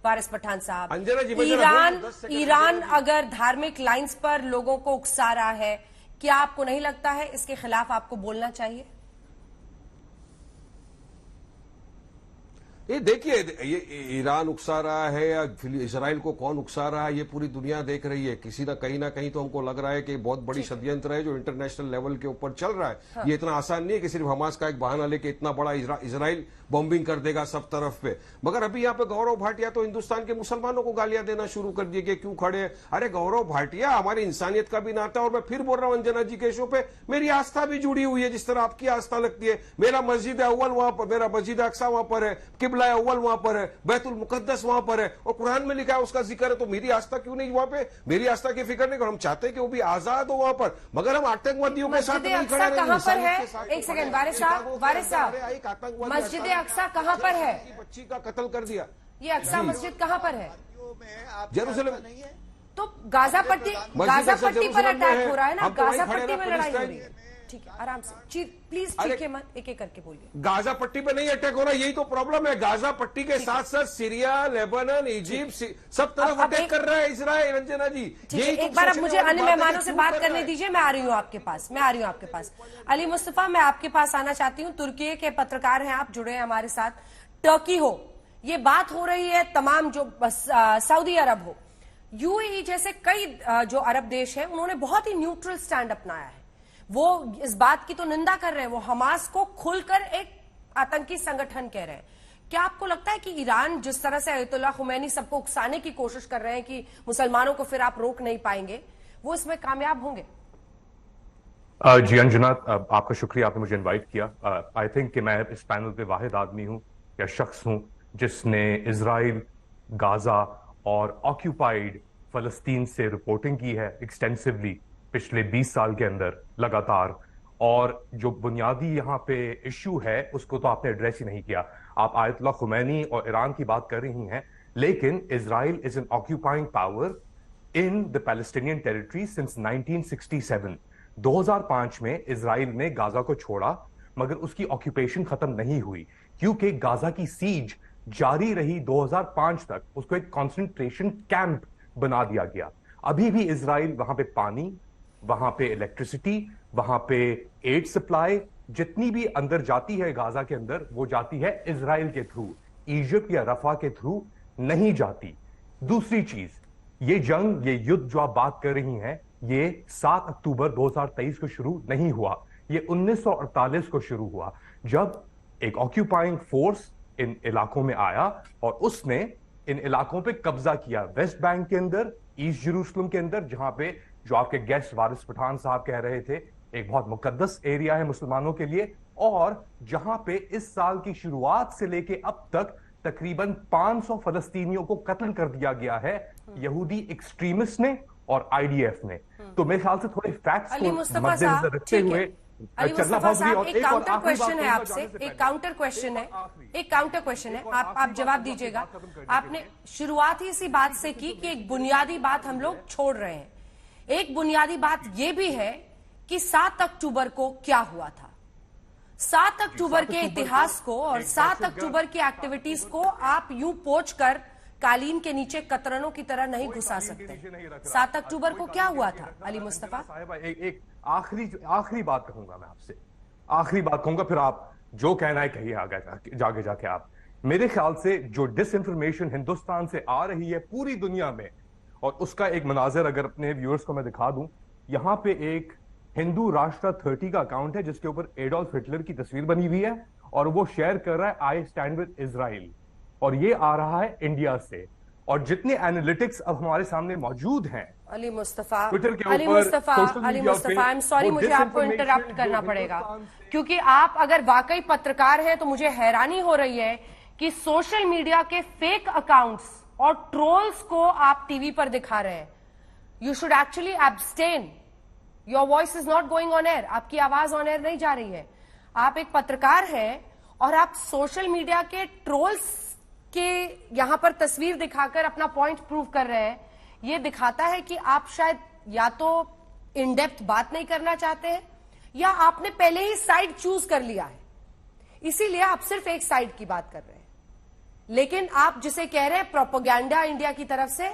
वारिस पठान साहब, ईरान अगर धार्मिक लाइंस पर लोगों को उकसा रहा है, क्या आपको नहीं लगता है इसके खिलाफ आपको बोलना चाहिए? ये देखिए, ये ईरान उकसा रहा है या फिर इजराइल को कौन उकसा रहा है, ये पूरी दुनिया देख रही है। किसी ना कहीं तो हमको लग रहा है कि बहुत बड़ी षड्यंत्र है जो इंटरनेशनल लेवल के ऊपर चल रहा है। हाँ। ये इतना आसान नहीं है कि सिर्फ हमास का एक बहाना लेके इतना बड़ा इजराइल बॉम्बिंग कर देगा सब तरफ पे। मगर अभी यहाँ पे गौरव भाटिया तो हिंदुस्तान के मुसलमानों को गालियां देना शुरू कर दिए कि क्यों खड़े। अरे गौरव भाटिया, हमारी इंसानियत का भी नाता, और मैं फिर बोल रहा हूं अंजना जी के शो पे, मेरी आस्था भी जुड़ी हुई है जिस तरह आपकी आस्था लगती है। मेरा मस्जिद अव्वल वहां पर, मेरा मस्जिद अक्सा वहां पर है, किबला अव्वल वहां पर है, बैतुल मुकद्दस वहां पर है, और कुरान में लिखा है उसका जिक्र है। तो मेरी आस्था क्यों नहीं वहां पे? मेरी आस्था की फिक्र नहीं करो। हम चाहते हैं कि वो भी आजाद हो वहां पर, मगर हम आतंकवादियों के साथ नहीं खड़े रहेंगे। कहां पर है? एक सेकंड वारिस साहब, मस्जिद अक्सा कहां पर है? बच्ची का कत्ल कर दिया। ये अक्सा मस्जिद कहां पर है? जेरूसलम। तो गाजा पट्टी पर अटैक हो रहा है ना, गाजा पट्टी में लड़ाई हो रही है। ठीक है, आराम से प्लीज, ठीक है, मत एक एक करके बोलिए। गाजा पट्टी पे नहीं अटैक हो रहा, यही तो प्रॉब्लम है। गाजा पट्टी के साथ साथ सीरिया, लेबनान, इजिप्ट, सब तरफ अटैक कर रहा है इजराइल। रंजना जी, एक बार अब मुझे अन्य मेहमानों से बात करने दीजिए। मैं आ रही हूँ आपके पास, अली मुस्तफा, मैं आपके पास आना चाहती हूँ। तुर्की के पत्रकार हैं आप, जुड़े हैं हमारे साथ। टर्की हो, ये बात हो रही है तमाम, जो सऊदी अरब हो, यूएई जैसे कई जो अरब देश हैं, उन्होंने बहुत ही न्यूट्रल स्टैंड अपनाया है। वो इस बात की तो निंदा कर रहे हैं, वो हमास को खुलकर एक आतंकी संगठन कह रहे हैं। क्या आपको लगता है कि ईरान जिस तरह से अयतुल्लाह खुमैनी सबको उकसाने की कोशिश कर रहे हैं कि मुसलमानों को फिर आप रोक नहीं पाएंगे, वो इसमें कामयाब होंगे? जी अंजना, आपका शुक्रिया, आपने मुझे इनवाइट किया। आई थिंक कि मैं इस पैनल पे वाहिद आदमी हूं या शख्स हूं जिसने इजराइल, गाजा और ऑक्यूपाइड फलस्तीन से रिपोर्टिंग की है एक्सटेंसिवली पिछले 20 साल के अंदर लगातार। और जो बुनियादी यहाँ पे इश्यू है उसको तो आपने एड्रेस ही नहीं किया। आप आयतुल्लाह खुमैनी और ईरान की बात कर रही हैं, लेकिन Israel is an occupying power in the Palestinian territory since 1967। 2005 में इजराइल ने गाजा को छोड़ा, मगर उसकी ऑक्यूपेशन खत्म नहीं हुई, क्योंकि गाजा की सीज जारी रही 2005 तक। उसको एक कॉन्सेंट्रेशन कैंप बना दिया गया। अभी भी इजराइल वहां पे पानी, वहां पे इलेक्ट्रिसिटी, वहां पे एड सप्लाई, जितनी भी अंदर जाती है गाजा के अंदर, वो जाती है इजराइल के थ्रू, इजिप्ट या रफा के थ्रू नहीं जाती। दूसरी चीज, ये जंग, ये युद्ध जो आप बात कर रही हैं, ये 7 अक्टूबर 2023 को शुरू नहीं हुआ, ये 1948 को शुरू हुआ, जब एक ऑक्यूपाइंग फोर्स इन इलाकों में आया और उसने इन इलाकों पे कब्जा किया। वेस्ट बैंक के अंदर, ईस्ट जेरूसलम के अंदर, जहां पे जो आपके गेस्ट वारिस पठान साहब कह रहे थे, एक बहुत मुकद्दस एरिया है मुसलमानों के लिए, और जहां पे इस साल की शुरुआत से लेके अब तक तकरीबन 500 फलस्तीनियों को कत्ल कर दिया गया है यहूदी एक्सट्रीमिस्ट ने और आईडीएफ ने। तो मेरे ख्याल से थोड़े फैक्ट्स को मद्देनजर रखते हुए चलना बहुत जरूरी। और एक काउंटर क्वेश्चन है आपसे, एक काउंटर क्वेश्चन है, आप जवाब दीजिएगा। आपने शुरुआत ही इसी बात से की कि एक बुनियादी बात हम लोग छोड़ रहे हैं। एक बुनियादी बात यह भी है कि 7 अक्टूबर को क्या हुआ था। 7 अक्टूबर के इतिहास को और 7 अक्टूबर की एक्टिविटीज को आप यूं पोंछ कर कालीन के नीचे कतरनों की तरह नहीं घुसा सकते। 7 अक्टूबर को क्या हुआ था अली मुस्तफा? एक आखिरी बात कहूंगा मैं आपसे, आखिरी बात कहूंगा, फिर आप जो कहना है कहिए आगे जाके आप। मेरे ख्याल से जो डिसइंफॉर्मेशन हिंदुस्तान से आ रही है पूरी दुनिया में, और उसका एक मनाजर अगर अपने व्यूअर्स को मैं दिखा दूं, यहां पे एक हिंदू राष्ट्र 30 का अकाउंट है जिसके ऊपर एडोल्फ हिटलर की तस्वीर बनी हुई है, और वो शेयर कर रहा है आई स्टैंड विद इजराइल, और ये आ रहा है इंडिया से। और जितने एनालिटिक्स अब हमारे सामने मौजूद हैं Ali Mustafa, I am sorry, मुझे आपको इंटरप्ट करना पड़ेगा, क्योंकि आप अगर वाकई पत्रकार हैं तो मुझे हैरानी हो रही है कि सोशल मीडिया के फेक अकाउंट्स और ट्रोल्स को आप टीवी पर दिखा रहे हैं। You should actually abstain, your voice is not going on air, आपकी आवाज ऑन एयर नहीं जा रही है। आप एक पत्रकार हैं और आप सोशल मीडिया के ट्रोल्स के यहां पर तस्वीर दिखाकर अपना पॉइंट प्रूव कर रहे हैं। यह दिखाता है कि आप शायद या तो इन डेप्थ बात नहीं करना चाहते हैं, या आपने पहले ही साइड चूज कर लिया है, इसीलिए आप सिर्फ एक साइड की बात कर रहे हैं। लेकिन आप जिसे कह रहे हैं प्रोपेगेंडा इंडिया की तरफ से,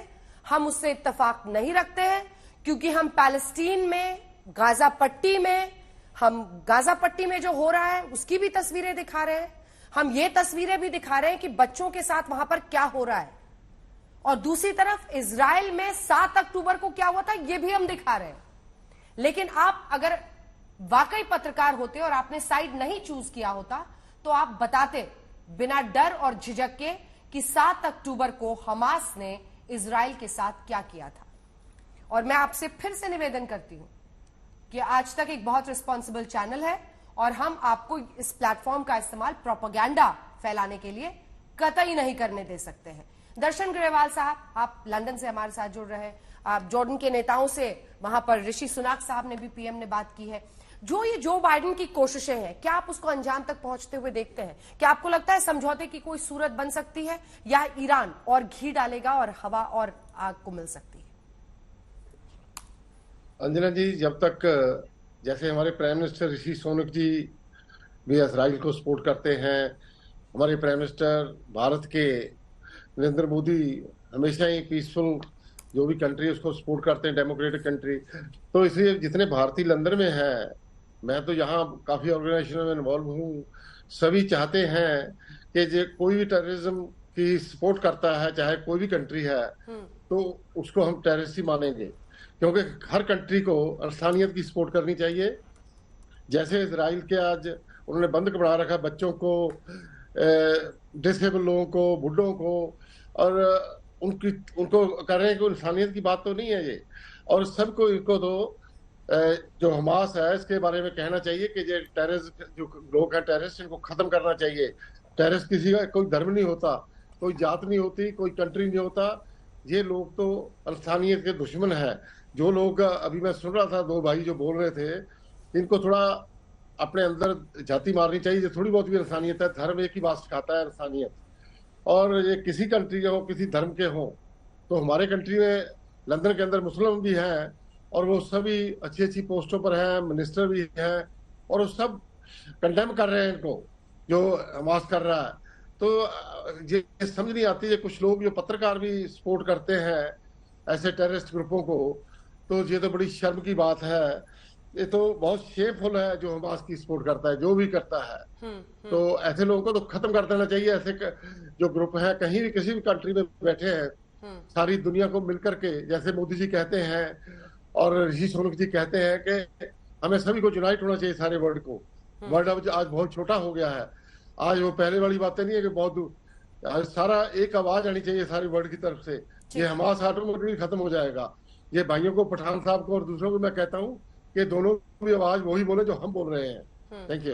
हम उससे इत्तेफाक नहीं रखते हैं, क्योंकि हम पैलेस्टीन में, गाजा पट्टी में, हम गाजा पट्टी में जो हो रहा है उसकी भी तस्वीरें दिखा रहे हैं। हम ये तस्वीरें भी दिखा रहे हैं कि बच्चों के साथ वहां पर क्या हो रहा है, और दूसरी तरफ इजराइल में 7 अक्टूबर को क्या हुआ था ये भी हम दिखा रहे हैं। लेकिन आप अगर वाकई पत्रकार होते और आपने साइड नहीं चूज किया होता तो आप बताते बिना डर और झिझक के कि 7 अक्टूबर को हमास ने इजराइल के साथ क्या किया था। और मैं आपसे फिर से निवेदन करती हूं कि आज तक एक बहुत रिस्पॉन्सिबल चैनल है और हम आपको इस प्लेटफॉर्म का इस्तेमाल प्रोपेगेंडा फैलाने के लिए कतई नहीं करने दे सकते हैं। दर्शन ग्रेवाल साहब, आप लंदन से हमारे साथ जुड़ रहे हैं, आप जॉर्डन के नेताओं से, वहां पर ऋषि सुनाक साहब ने भी पीएम ने बात की है। जो ये जो बाइडेन की कोशिशें हैं, क्या आप उसको अंजाम तक पहुंचते हुए देखते हैं? क्या आपको लगता है समझौते की कोई सूरत बन सकती है, या ईरान और घी डालेगा और हवा और आग को मिल सकती है? अंजना जी, जब तक जैसे हमारे प्राइम मिनिस्टर ऋषि सुनक जी भी इसराइल को सपोर्ट करते हैं, हमारे प्राइम मिनिस्टर भारत के नरेंद्र मोदी हमेशा ही पीसफुल जो भी कंट्री है उसको सपोर्ट करते हैं, डेमोक्रेटिक कंट्री। तो इसलिए जितने भारतीय लंदन में हैं, मैं तो यहाँ काफी ऑर्गेनाइजेशन में इन्वॉल्व हूँ, सभी चाहते हैं कि जो कोई भी टेररिज्म की सपोर्ट करता है, चाहे कोई भी कंट्री है, तो उसको हम टेररिस्ट ही मानेंगे, क्योंकि हर कंट्री को इंसानियत की सपोर्ट करनी चाहिए। जैसे इजराइल के आज उन्होंने बंद बढ़ा रखा बच्चों को, डिसेबल लोगों को, बुढ़ों को, और उनको कर रहे हैं कि इंसानियत की बात तो नहीं है ये। और सबको इनको तो जो हमास है इसके बारे में कहना चाहिए कि जो टेररिस्ट जो लोग हैं टेररिस्ट, इनको खत्म करना चाहिए। टेररिस्ट किसी का कोई धर्म नहीं होता, कोई जात नहीं होती, कोई कंट्री नहीं होता। ये लोग तो इंसानियत के दुश्मन हैं। जो लोग अभी मैं सुन रहा था, 2 भाई जो बोल रहे थे, इनको थोड़ा अपने अंदर झाती मारनी चाहिए। जो थोड़ी बहुत भी इंसानियत है, धर्म एक ही बात सिखाता है, इंसानियत। और ये किसी कंट्री के हो, किसी धर्म के हो, तो हमारे कंट्री में लंदन के अंदर मुस्लिम भी हैं और वो सभी अच्छी अच्छी पोस्टों पर हैं, मिनिस्टर भी हैं, और वो सब कंडेम कर रहे हैं इनको जो हमास कर रहा है। तो ये समझ नहीं आती है, कुछ लोग जो पत्रकार भी सपोर्ट करते हैं ऐसे टेररिस्ट ग्रुपों को, तो ये तो बड़ी शर्म की बात है। ये तो बहुत शेमफुल है जो हमास की सपोर्ट करता है, जो भी करता है। तो ऐसे लोगों को तो खत्म कर देना चाहिए। ऐसे जो ग्रुप है कहीं भी किसी भी कंट्री में बैठे हैं, सारी दुनिया को मिलकर के, जैसे मोदी जी कहते हैं और ऋषि सुनक जी कहते हैं कि हमें सभी को यूनाइट होना चाहिए, सारे वर्ल्ड को। वर्ल्ड अब आज बहुत छोटा हो गया है। आज वो पहले वाली बातें नहीं है कि बहुत दूर, आज सारा एक आवाज आनी चाहिए सारे वर्ल्ड की तरफ से। ये हमास ऑटोमेटिकली खत्म हो जाएगा। ये भाइयों को, पठान साहब को और दूसरों को मैं कहता हूँ कि दोनों भी आवाज वही बोले जो हम बोल रहे हैं। Thank you.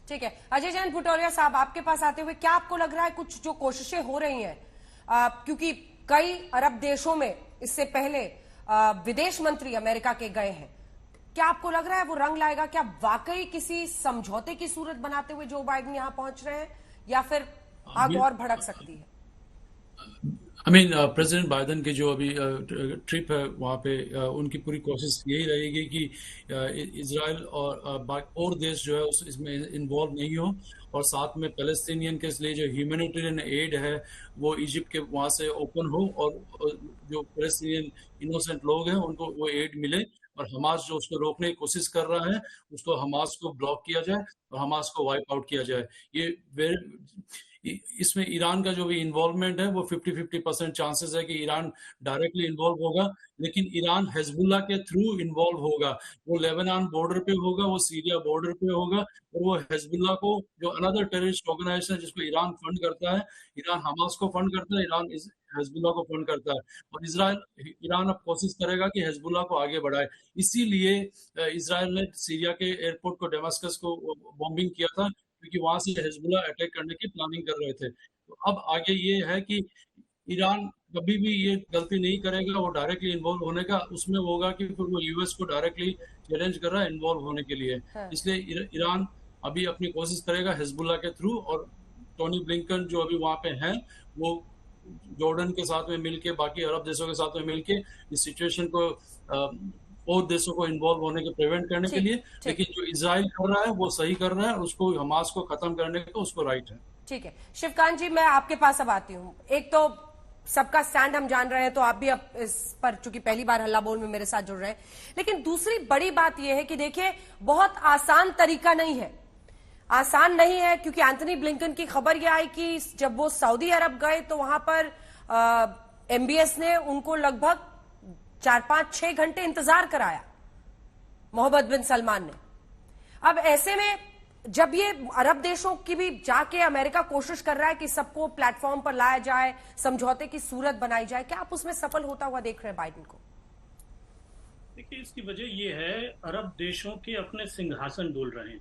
ठीक है, अजय जैन भुटोरिया साहब, आपके पास आते हुए क्या आपको लग रहा है कुछ जो कोशिशें हो रही हैं, क्योंकि कई अरब देशों में इससे पहले विदेश मंत्री अमेरिका के गए हैं, क्या आपको लग रहा है वो रंग लाएगा? क्या वाकई किसी समझौते की सूरत बनाते हुए जो बाइडेन यहां पहुंच रहे हैं, या फिर आग और भड़क सकती है? प्रेसिडेंट बाइडेन के जो अभी ट्रिप है वहाँ पे उनकी पूरी कोशिश यही रहेगी कि इजराइल और देश जो है इसमें इन्वॉल्व नहीं हो, और साथ में पैलेस्टीनियन के लिए जो ह्यूमैनिटेरियन एड है वो इजिप्ट के वहाँ से ओपन हो, और जो पैलेस्टीनियन इनोसेंट लोग हैं उनको वो एड मिले, और हमास जो उसको रोकने की कोशिश कर रहा है उसको, हमास को ब्लॉक किया जाए और हमास को वाइप आउट किया जाए। इसमें ईरान का जो भी इन्वॉल्वमेंट है वो 50-50% चांसेस है कि ईरान डायरेक्टली इन्वॉल्व होगा, लेकिन ईरान हिजबुल्लाह के थ्रू इन्वॉल्व होगा। वो लेबनान बॉर्डर पे होगा, वो सीरिया बॉर्डर पे होगा, और वो हिजबुल्लाह को, जो अनदर टेररिस्ट ऑर्गेनाइजेशन है जिसको ईरान फंड करता है, ईरान हमास को फंड करता है, ईरान हिजबुल्लाह को फंड करता है, और ईरान अब कोशिश करेगा कि हिजबुल्लाह को आगे बढ़ाए। इसीलिए इजराइल ने सीरिया के एयरपोर्ट को, डेमास्कस को बॉम्बिंग किया था, क्योंकि वहां से हिजबुल्लाह अटैक करने की प्लानिंग कर रहे थे। तो अब आगे ये है कि ईरान कभी भी ये गलती नहीं करेगा वो डायरेक्टली इन्वॉल्व होने का, उसमें होगा कि फिर वो यूएस को डायरेक्टली चैलेंज कर रहा है इन्वॉल्व होने के लिए। इसलिए ईरान अभी अपनी कोशिश करेगा हिजबुल्लाह के थ्रू, और टोनी ब्लिंकन जो अभी वहां पे हैं वो जॉर्डन के साथ में मिलके, बाकी अरब देशों के साथ में मिलके इस सिचुएशन को और देशों को इन्वॉल्व होने के प्रिवेंट करने के लिए, लेकिन जो इजराइल कर रहा है वो सही कर रहा है, उसको हमास को खत्म करने का उसको राइट है। ठीक है शिवकांत जी, मैं आपके पास अब आती हूँ। एक तो सबका स्टैंड हम जान रहे हैं, तो आप भी अब इस पर चूंकि पहली बार हल्ला बोल में मेरे साथ जुड़ रहे हैं, लेकिन दूसरी बड़ी बात यह है कि देखिए बहुत आसान तरीका नहीं है, आसान नहीं है, क्योंकि एंथनी ब्लिंकन की खबर यह आई कि जब वो सऊदी अरब गए तो वहां पर एमबीएस ने उनको लगभग 4-5-6 घंटे इंतजार कराया, मोहम्मद बिन सलमान ने। अब ऐसे में जब ये अरब देशों की भी जाके अमेरिका कोशिश कर रहा है कि सबको प्लेटफॉर्म पर लाया जाए, समझौते की सूरत बनाई जाए, क्या आप उसमें सफल होता हुआ देख रहे हैं बाइडेन को? देखिए, इसकी वजह यह है अरब देशों के अपने सिंहासन डोल रहे हैं।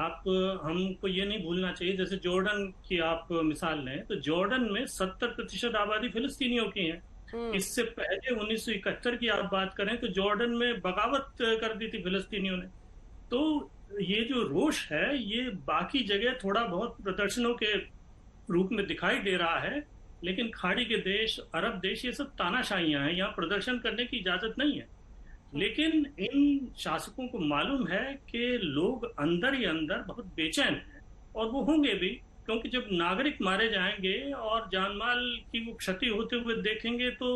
आप हमको ये नहीं भूलना चाहिए, जैसे जॉर्डन की आप मिसाल लें तो जॉर्डन में 70% आबादी फिलिस्तीनियों की है। इससे पहले 1971 की आप बात करें तो जॉर्डन में बगावत कर दी थी फिलिस्तीनियों ने। तो ये जो रोष है ये बाकी जगह थोड़ा बहुत प्रदर्शनों के रूप में दिखाई दे रहा है, लेकिन खाड़ी के देश, अरब देश, ये सब तानाशाहियां हैं, यहाँ प्रदर्शन करने की इजाजत नहीं है। लेकिन इन शासकों को मालूम है कि लोग अंदर ही अंदर बहुत बेचैन हैं, और वो होंगे भी, क्योंकि जब नागरिक मारे जाएंगे और जानमाल की वो क्षति होते हुए देखेंगे तो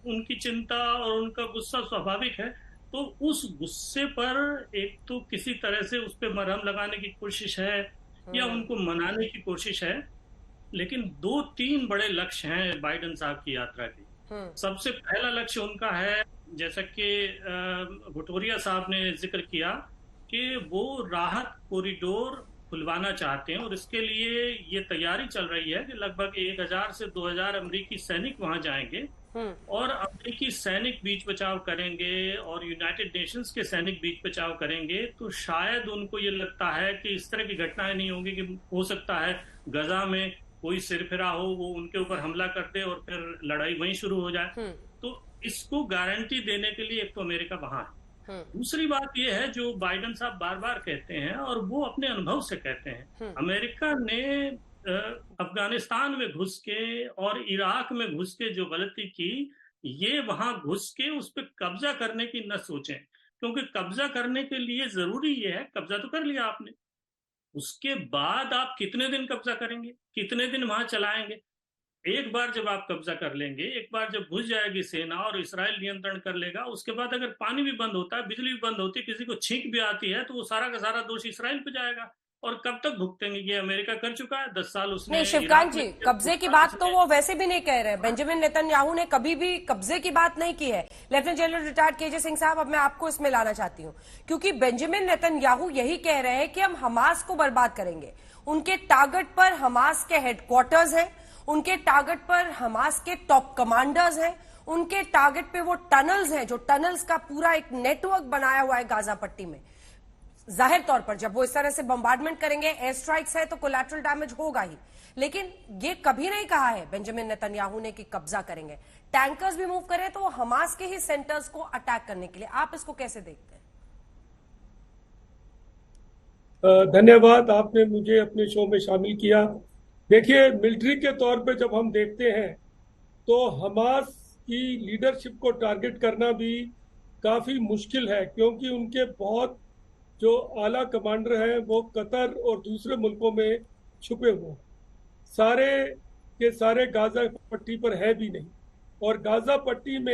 उनकी चिंता और उनका गुस्सा स्वाभाविक है। तो उस गुस्से पर एक तो किसी तरह से उस पर मरहम लगाने की कोशिश है या उनको मनाने की कोशिश है, लेकिन 2-3 बड़े लक्ष्य हैं बाइडेन साहब की यात्रा के। सबसे पहला लक्ष्य उनका है, जैसा कि भुटोरिया साहब ने जिक्र किया, कि वो राहत कॉरिडोर खुलवाना चाहते हैं, और इसके लिए ये तैयारी चल रही है कि लगभग 1000 से 2000 अमेरिकी सैनिक वहां जाएंगे और अमेरिकी सैनिक बीच बचाव करेंगे और यूनाइटेड नेशंस के सैनिक बीच बचाव करेंगे। तो शायद उनको ये लगता है कि इस तरह की घटनाएं नहीं होंगी, कि हो सकता है गजा में कोई सिरफिरा हो, वो उनके ऊपर हमला कर दे और फिर लड़ाई वहीं शुरू हो जाए। तो इसको गारंटी देने के लिए एक तो अमेरिका वहां है। दूसरी बात यह है जो बाइडेन साहब बार बार कहते हैं और वो अपने अनुभव से कहते हैं, अमेरिका ने अफगानिस्तान में घुस के और इराक में घुस के जो गलती की, ये वहां घुस के उस पर कब्जा करने की न सोचें, क्योंकि कब्जा करने के लिए जरूरी ये है, कब्जा तो कर लिया आपने, उसके बाद आप कितने दिन कब्जा करेंगे, कितने दिन वहां चलाएंगे। एक बार जब आप कब्जा कर लेंगे, एक बार जब घुस जाएगी सेना और इस्राइल नियंत्रण कर लेगा, उसके बाद अगर पानी भी बंद होता है, बिजली भी बंद होती है, किसी को छींक भी आती है, तो वो सारा का सारा दोष इस्राइल पे जाएगा। और कब तक भुगतेंगे? ये अमेरिका कर चुका है, 10 साल उसने। नहीं शिवकांत जी, कब्जे की बात तो वो वैसे भी नहीं कह रहे। बेंजामिन नेतन्याहू ने कभी भी कब्जे की बात नहीं की है। Lieutenant general retired KJ Singh साहब, अब मैं आपको इसमें लाना चाहती हूँ, क्योंकि बेंजामिन नेतन्याहू यही कह रहे हैं कि हम हमास को बर्बाद करेंगे। उनके टारगेट पर हमास के हेडक्वार्टर्स हैं, उनके टारगेट पर हमास के टॉप कमांडर्स हैं, उनके टारगेट पे वो टनल्स हैं, जो टनल्स का पूरा एक नेटवर्क बनाया हुआ है गाजा पट्टी में। जाहिर तौर पर जब वो इस तरह से बम्बार्डमेंट करेंगे, एयर स्ट्राइक्स है, तो कोलैटरल डैमेज होगा ही, लेकिन ये कभी नहीं कहा है बेंजामिन नेतन्याहू ने कि कब्जा करेंगे। टैंकर्स भी मूव करें तो वो हमास के ही सेंटर्स को अटैक करने के लिए। आप इसको कैसे देखते हैं? धन्यवाद, आपने मुझे अपने शो में शामिल किया। देखिए, मिलिट्री के तौर पे जब हम देखते हैं तो हमास की लीडरशिप को टारगेट करना भी काफ़ी मुश्किल है, क्योंकि उनके बहुत जो आला कमांडर हैं वो कतर और दूसरे मुल्कों में छुपे हुए, सारे के सारे गाजा पट्टी पर है भी नहीं। और गाजा पट्टी में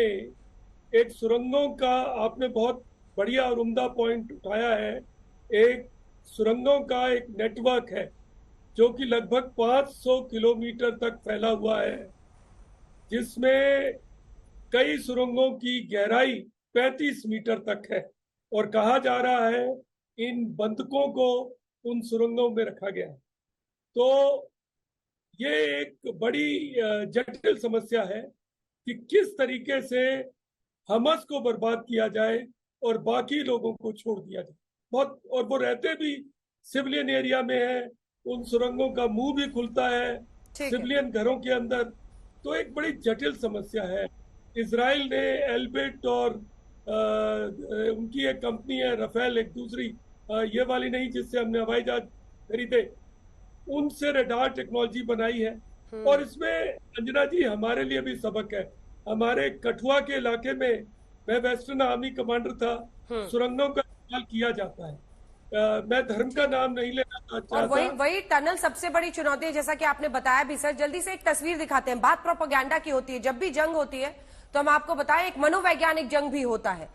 एक सुरंगों का आपने बहुत बढ़िया और उम्दा पॉइंट उठाया है। एक सुरंगों का एक नेटवर्क है जो कि लगभग 500 किलोमीटर तक फैला हुआ है, जिसमें कई सुरंगों की गहराई 35 मीटर तक है, और कहा जा रहा है इन बंधकों को उन सुरंगों में रखा गया है। तो ये एक बड़ी जटिल समस्या है कि किस तरीके से हमास को बर्बाद किया जाए और बाकी लोगों को छोड़ दिया जाए। बहुत, और वो रहते भी सिविलियन एरिया में है, उन सुरंगों का मुंह भी खुलता है सिविलियन घरों के अंदर। तो एक बड़ी जटिल समस्या है। इजराइल ने एल्बिट और उनकी एक कंपनी है रफेल, एक दूसरी ये वाली नहीं जिससे हमने हवाई जहाज खरीदे, उनसे रडार टेक्नोलॉजी बनाई है। और इसमें अंजना जी हमारे लिए भी सबक है। हमारे कठुआ के इलाके में, मैं वेस्टर्न आर्मी कमांडर था, सुरंगों का इस्तेमाल किया जाता है। मैं धर्म का नाम नहीं लेना और वही टनल सबसे बड़ी चुनौती है, जैसा कि आपने बताया भी सर। जल्दी से एक तस्वीर दिखाते हैं। बात प्रोपेगेंडा की होती है, जब भी जंग होती है तो हम आपको बताएं एक मनोवैज्ञानिक जंग भी होता है।